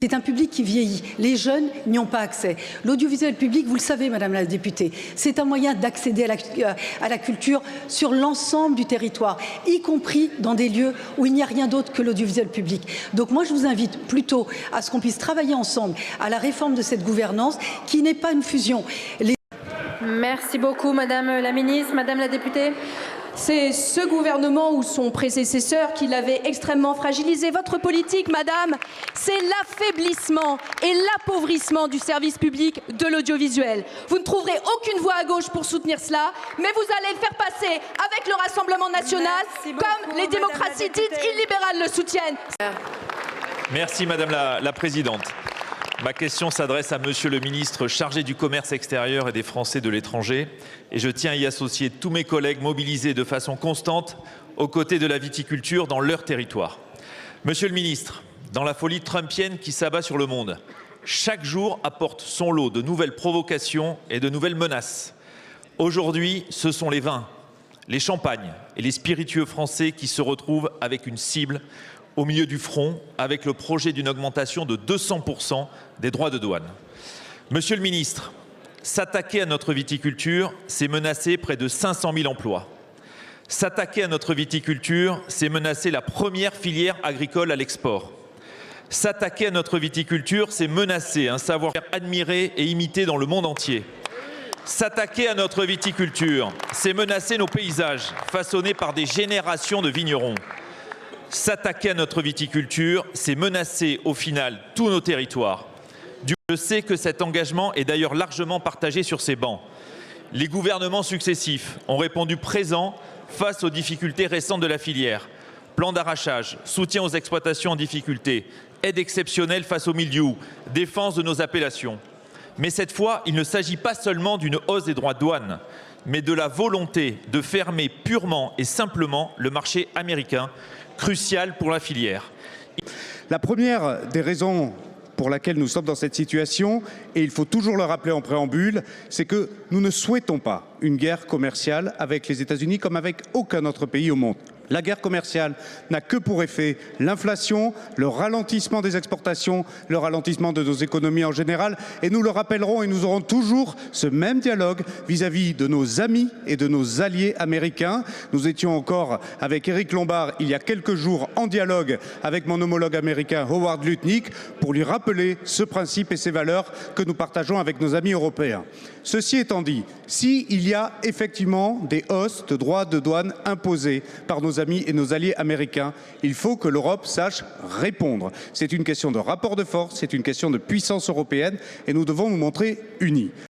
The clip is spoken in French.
C'est un public qui vieillit. Les jeunes n'y ont pas accès. L'audiovisuel public, vous le savez, Madame la députée, c'est un moyen d'accéder à la culture sur l'ensemble du territoire, y compris dans des lieux où il n'y a rien d'autre que l'audiovisuel public. Donc moi, je vous invite plutôt à ce qu'on puisse travailler ensemble à la réforme de cette gouvernance qui n'est pas une fusion. Merci beaucoup, Madame la Ministre. Madame la députée. C'est ce gouvernement ou son prédécesseur qui l'avait extrêmement fragilisé. Votre politique, madame, c'est l'affaiblissement et l'appauvrissement du service public de l'audiovisuel. Vous ne trouverez aucune voix à gauche pour soutenir cela, mais vous allez le faire passer avec le Rassemblement national, comme les démocraties dites illibérales le soutiennent. Merci Madame la Présidente. Ma question s'adresse à Monsieur le ministre chargé du commerce extérieur et des Français de l'étranger. Et je tiens à y associer tous mes collègues mobilisés de façon constante aux côtés de la viticulture dans leur territoire. Monsieur le ministre, dans la folie trumpienne qui s'abat sur le monde, chaque jour apporte son lot de nouvelles provocations et de nouvelles menaces. Aujourd'hui, ce sont les vins, les champagnes et les spiritueux français qui se retrouvent avec une cible au milieu du front, avec le projet d'une augmentation de 200% des droits de douane. Monsieur le ministre, s'attaquer à notre viticulture, c'est menacer près de 500 000 emplois. S'attaquer à notre viticulture, c'est menacer la première filière agricole à l'export. S'attaquer à notre viticulture, c'est menacer un savoir-faire admiré et imité dans le monde entier. S'attaquer à notre viticulture, c'est menacer nos paysages, façonnés par des générations de vignerons. S'attaquer à notre viticulture, c'est menacer au final tous nos territoires. Je sais que cet engagement est d'ailleurs largement partagé sur ces bancs. Les gouvernements successifs ont répondu présents face aux difficultés récentes de la filière. Plan d'arrachage, soutien aux exploitations en difficulté, aide exceptionnelle face au mildiou, défense de nos appellations. Mais cette fois, il ne s'agit pas seulement d'une hausse des droits de douane, mais de la volonté de fermer purement et simplement le marché américain, crucial pour la filière. La première des raisons pour laquelle nous sommes dans cette situation, et il faut toujours le rappeler en préambule, c'est que nous ne souhaitons pas une guerre commerciale avec les États-Unis comme avec aucun autre pays au monde. La guerre commerciale n'a que pour effet l'inflation, le ralentissement des exportations, le ralentissement de nos économies en général. Et nous le rappellerons et nous aurons toujours ce même dialogue vis-à-vis de nos amis et de nos alliés américains. Nous étions encore avec Éric Lombard il y a quelques jours en dialogue avec mon homologue américain Howard Lutnick pour lui rappeler ce principe et ces valeurs que nous partageons avec nos amis européens. Ceci étant dit, s'il y a effectivement des hausses de droits de douane imposées par nos amis et nos alliés américains, il faut que l'Europe sache répondre. C'est une question de rapport de force, c'est une question de puissance européenne et nous devons nous montrer unis.